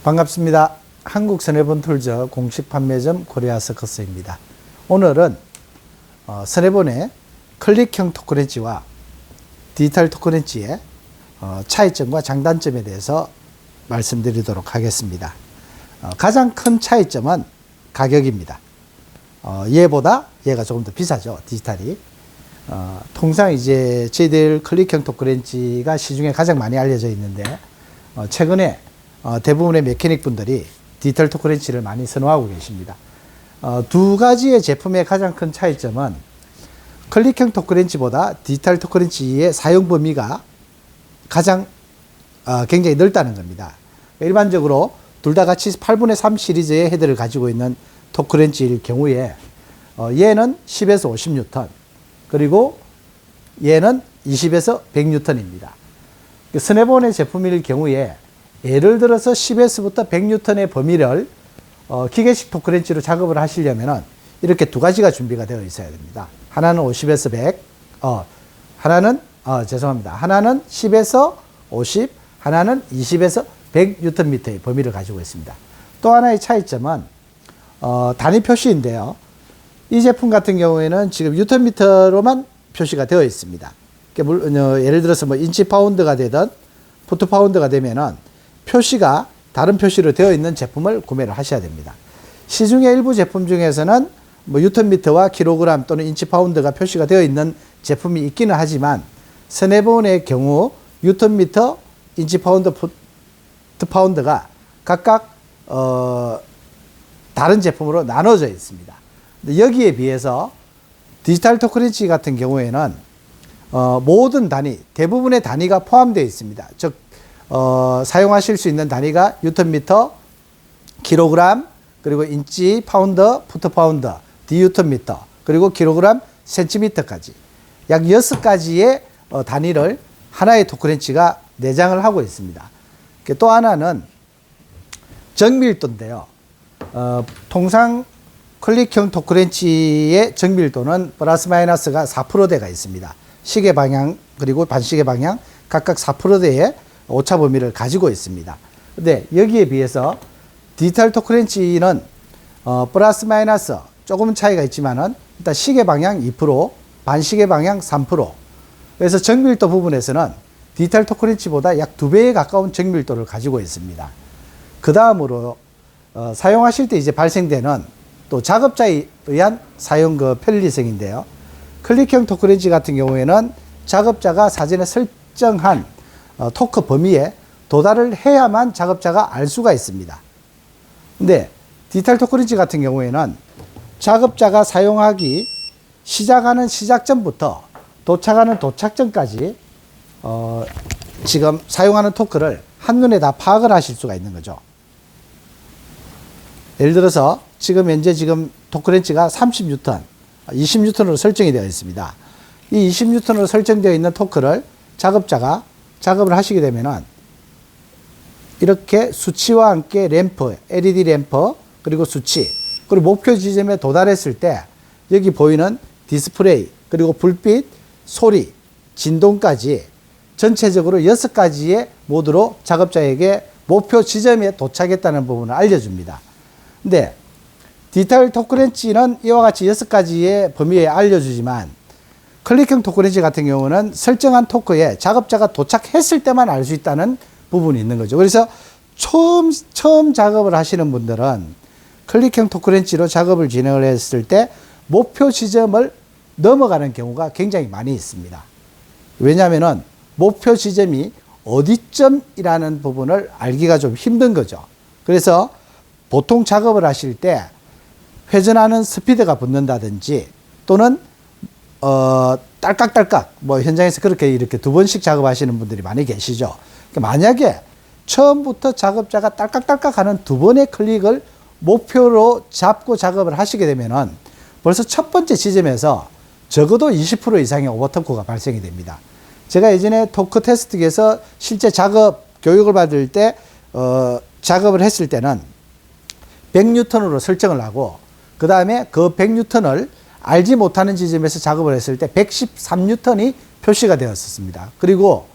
반갑습니다. 한국선해본 툴즈 공식 판매점 코리아서커스입니다. 오늘은 선해본의 클릭형 토크렌치와 디지털 토크렌치의 차이점과 장단점에 대해서 말씀드리도록 하겠습니다. 가장 큰 차이점은 가격입니다. 얘보다 얘가 조금 더 비싸죠, 디지털이. 통상 이제 저희들 클릭형 토크렌치가 시중에 가장 많이 알려져 있는데 최근에 대부분의 메케닉 분들이 디지털 토크렌치를 많이 선호하고 계십니다. 두 가지의 제품의 가장 큰 차이점은 클릭형 토크렌치보다 디지털 토크렌치의 사용 범위가 가장 굉장히 넓다는 겁니다. 일반적으로 둘 다 같이 8분의 3 시리즈의 헤드를 가지고 있는 토크렌치일 경우에 얘는 10에서 50N 그리고 얘는 20에서 100N입니다. 선해본의 제품일 경우에 예를 들어서 10S부터 100N의 범위를 기계식 토크렌치로 작업을 하시려면 이렇게 두 가지가 준비가 되어 있어야 됩니다. 하나는 50에서 100, 하나는 10에서 50, 하나는 20에서 100Nm의 범위를 가지고 있습니다. 또 하나의 차이점은 단위 표시인데요. 이 제품 같은 경우에는 지금 Nm로만 표시가 되어 있습니다. 예를 들어서 뭐 인치 파운드가 되든 푸트 파운드가 되면은 표시가 다른 표시로 되어 있는 제품을 구매를 하셔야 됩니다. 시중의 일부 제품 중에서는 뭐 Nm와 킬로그램 또는 인치 파운드가 표시가 되어 있는 제품이 있기는 하지만 선해본의 경우 Nm, 인치 파운드, 푸트 파운드가 각각 다른 제품으로 나눠져 있습니다. 여기에 비해서 디지털 토크렌치 같은 경우에는 모든 단위, 대부분의 단위가 포함되어 있습니다. 즉 사용하실 수 있는 단위가 Nm, 킬로그램, 그리고 인치, 파운드, 푸트 파운드, Dm, 그리고 킬로그램, 센티미터까지 약 6가지의 단위를 하나의 토크렌치가 내장을 하고 있습니다. 또 하나는 정밀도인데요. 통상 클릭형 토크렌치의 정밀도는 플러스 마이너스가 4%대가 있습니다. 시계 방향 그리고 반시계 방향 각각 4%대의 오차 범위를 가지고 있습니다. 근데 여기에 비해서 디지털 토크렌치는 플러스 마이너스 조금 차이가 있지만은 일단 시계 방향 2%, 반시계 방향 3%. 그래서 정밀도 부분에서는 디지털 토크렌치보다 약 2배에 가까운 정밀도를 가지고 있습니다. 그 다음으로 사용하실 때 이제 발생되는 또 작업자에 의한 사용 편리성인데요. 클릭형 토크렌치 같은 경우에는 작업자가 사전에 설정한 토크 범위에 도달을 해야만 작업자가 알 수가 있습니다. 근데 디지털 토크렌치 같은 경우에는 작업자가 사용하기 시작하는 시작점부터 도착하는 도착점까지 지금 사용하는 토크를 한눈에 다 파악을 하실 수가 있는 거죠. 예를 들어서 지금 현재 토크렌치가 30N, 20N으로 설정이 되어 있습니다. 이 20N으로 설정되어 있는 토크를 작업자가 작업을 하시게 되면은 이렇게 수치와 함께 램프, LED 램프, 그리고 수치, 그리고 목표 지점에 도달했을 때 여기 보이는 디스플레이, 그리고 불빛, 소리, 진동까지 전체적으로 6가지의 모드로 작업자에게 목표 지점에 도착했다는 부분을 알려줍니다. 근데 디지털 토크렌치는 이와 같이 6가지의 범위에 알려주지만 클릭형 토크렌치 같은 경우는 설정한 토크에 작업자가 도착했을 때만 알 수 있다는 부분이 있는 거죠. 그래서 처음 작업을 하시는 분들은 클릭형 토크렌치로 작업을 진행을 했을 때 목표 지점을 넘어가는 경우가 굉장히 많이 있습니다. 왜냐하면 목표 지점이 어디쯤이라는 부분을 알기가 좀 힘든 거죠. 그래서 보통 작업을 하실 때 회전하는 스피드가 붙는다든지 또는 딸깍딸깍 뭐 현장에서 그렇게 이렇게 2번씩 작업하시는 분들이 많이 계시죠. 만약에 처음부터 작업자가 딸깍딸깍 하는 2번의 클릭을 목표로 잡고 작업을 하시게 되면은 벌써 첫 번째 지점에서 적어도 20% 이상의 오버토크가 발생이 됩니다. 제가 예전에 토크 테스트기에서 실제 작업 교육을 받을 때 작업을 했을 때는 100N으로 설정을 하고 그 다음에 그 100N을 알지 못하는 지점에서 작업을 했을 때 113N이 표시가 되었습니다. 그리고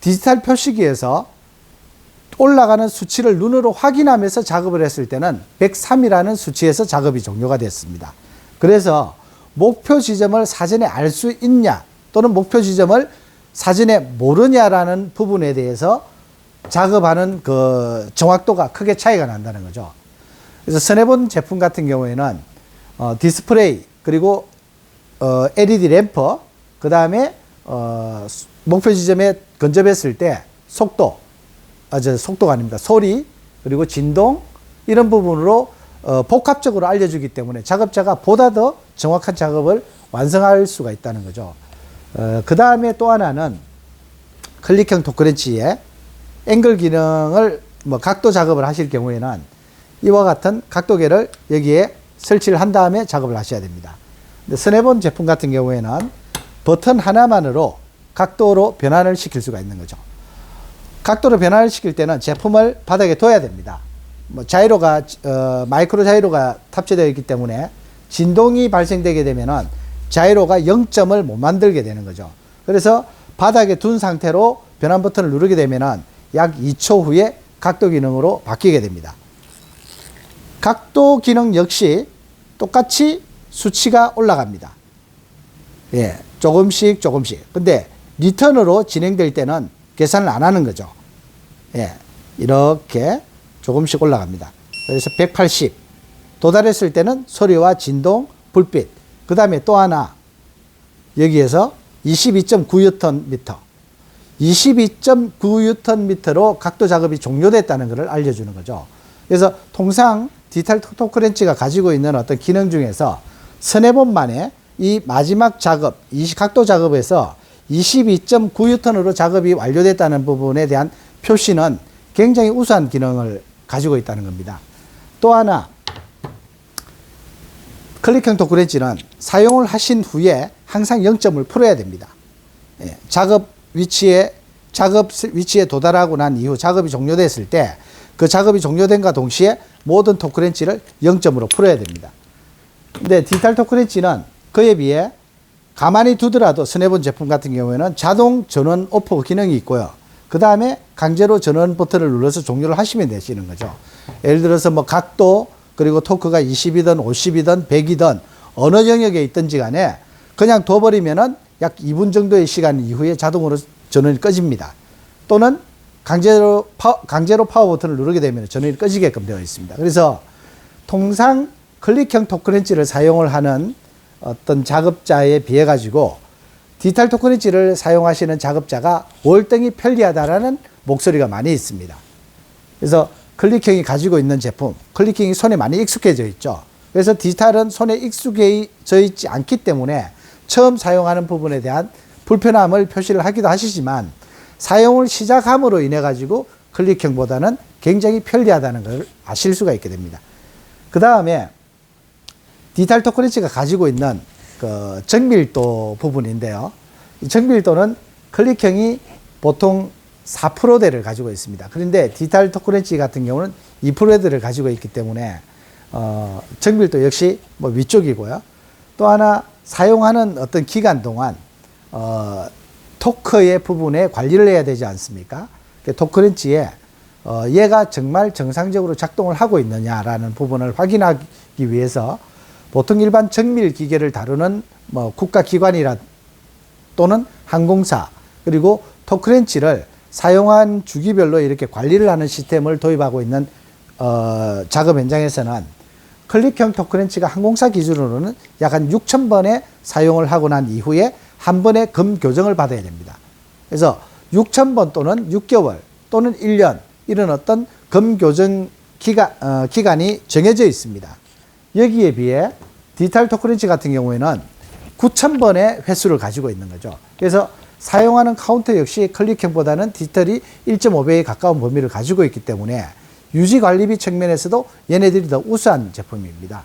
디지털 표시기에서 올라가는 수치를 눈으로 확인하면서 작업을 했을 때는 103이라는 수치에서 작업이 종료가 됐습니다. 그래서 목표 지점을 사전에 알 수 있냐 또는 목표 지점을 사전에 모르냐라는 부분에 대해서 작업하는 그 정확도가 크게 차이가 난다는 거죠. 그래서 선해본 제품 같은 경우에는 디스플레이 그리고 LED 램프 그 다음에 목표 지점에 근접했을 때 속도가 아닙니다. 소리 그리고 진동 이런 부분으로 복합적으로 알려주기 때문에 작업자가 보다 더 정확한 작업을 완성할 수가 있다는 거죠. 그 다음에 또 하나는 클릭형 토크렌치의 앵글 기능을 각도 작업을 하실 경우에는 이와 같은 각도계를 여기에 설치를 한 다음에 작업을 하셔야 됩니다. 근데 선해본 제품 같은 경우에는 버튼 하나만으로 각도로 변환을 시킬 수가 있는 거죠. 각도로 변환을 시킬 때는 제품을 바닥에 둬야 됩니다. 자이로가 마이크로 자이로가 탑재되어 있기 때문에 진동이 발생되게 되면은 자이로가 0점을 못 만들게 되는 거죠. 그래서 바닥에 둔 상태로 변환 버튼을 누르게 되면은 약 2초 후에 각도 기능으로 바뀌게 됩니다. 각도 기능 역시 똑같이 수치가 올라갑니다. 예, 조금씩. 근데 리턴으로 진행될 때는 계산을 안 하는 거죠. 예, 이렇게 조금씩 올라갑니다. 그래서 180 도달했을 때는 소리와 진동, 불빛. 그 다음에 또 하나 여기에서 22.9Nm 22.9Nm로 각도 작업이 종료됐다는 것을 알려주는 거죠. 그래서 통상 디지털 토크렌치가 가지고 있는 어떤 기능 중에서 선해본만의 이 마지막 작업, 각도 작업에서 22.9N으로 작업이 완료됐다는 부분에 대한 표시는 굉장히 우수한 기능을 가지고 있다는 겁니다. 또 하나, 클릭형 토크렌치는 사용을 하신 후에 항상 0점을 풀어야 됩니다. 예, 작업 위치에 도달하고 난 이후 작업이 종료됐을 때 그 작업이 종료된과 동시에 모든 토크렌치를 0점으로 풀어야 됩니다. 근데 디지털 토크렌치는 그에 비해 가만히 두더라도 선해본 제품 같은 경우에는 자동 전원 오프 기능이 있고요. 그 다음에 강제로 전원 버튼을 눌러서 종료를 하시면 되시는 거죠. 예를 들어서 각도 그리고 토크가 20이든 50이든 100이든 어느 영역에 있든지 간에 그냥 둬버리면은 약 2분 정도의 시간 이후에 자동으로 전원이 꺼집니다. 또는 강제로 파워 버튼을 누르게 되면 전원이 꺼지게끔 되어 있습니다. 그래서 통상 클릭형 토크렌치를 사용을 하는 어떤 작업자에 비해 가지고 디지털 토크렌치를 사용하시는 작업자가 월등히 편리하다라는 목소리가 많이 있습니다. 그래서 클릭형이 가지고 있는 제품, 클릭형이 손에 많이 익숙해져 있죠. 그래서 디지털은 손에 익숙해져 있지 않기 때문에 처음 사용하는 부분에 대한 불편함을 표시를 하기도 하시지만 사용을 시작함으로 인해 가지고 클릭형보다는 굉장히 편리하다는 걸 아실 수가 있게 됩니다. 그 다음에 디지털 토크렌치가 가지고 있는 그 정밀도 부분인데요. 이 정밀도는 클릭형이 보통 4%대를 가지고 있습니다. 그런데 디지털 토크렌치 같은 경우는 2%대를 가지고 있기 때문에 정밀도 역시 위쪽이고요. 또 하나 사용하는 어떤 기간 동안 토크의 부분에 관리를 해야 되지 않습니까? 토크렌치에 얘가 정말 정상적으로 작동을 하고 있느냐라는 부분을 확인하기 위해서 보통 일반 정밀 기계를 다루는 국가기관이라 또는 항공사 그리고 토크렌치를 사용한 주기별로 이렇게 관리를 하는 시스템을 도입하고 있는 작업 현장에서는 클릭형 토크렌치가 항공사 기준으로는 약 한 6,000번의 사용을 하고 난 이후에 한 번의 금 교정을 받아야 됩니다. 그래서 6,000번 또는 6개월 또는 1년 이런 어떤 금 교정 기간이 정해져 있습니다. 여기에 비해 디지털 토크렌치 같은 경우에는 9,000번의 횟수를 가지고 있는 거죠. 그래서 사용하는 카운터 역시 클릭형보다는 디지털이 1.5배에 가까운 범위를 가지고 있기 때문에 유지 관리비 측면에서도 얘네들이 더 우수한 제품입니다.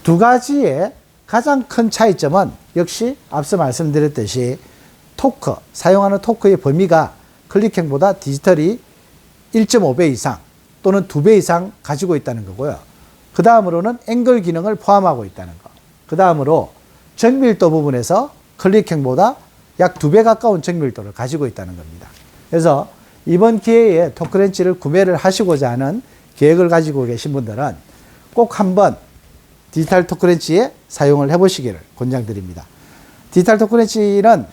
두 가지의 가장 큰 차이점은 역시 앞서 말씀드렸듯이 사용하는 토크의 범위가 클릭형보다 디지털이 1.5배 이상 또는 2배 이상 가지고 있다는 거고요. 그 다음으로는 앵글 기능을 포함하고 있다는 거. 그 다음으로 정밀도 부분에서 클릭형보다 약 2배 가까운 정밀도를 가지고 있다는 겁니다. 그래서 이번 기회에 토크렌치를 구매를 하시고자 하는 계획을 가지고 계신 분들은 꼭 한번 디지털 토크렌치에 사용을 해보시기를 권장드립니다. 디지털 토크렌치는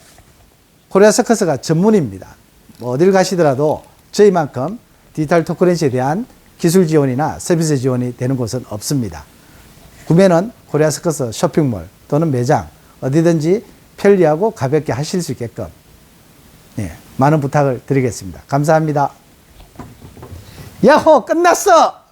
코리아 서커스가 전문입니다. 뭐 어딜 가시더라도 저희만큼 디지털 토크렌치에 대한 기술 지원이나 서비스 지원이 되는 곳은 없습니다. 구매는 코리아 서커스 쇼핑몰 또는 매장 어디든지 편리하고 가볍게 하실 수 있게끔 많은 부탁을 드리겠습니다. 감사합니다. 야호! 끝났어!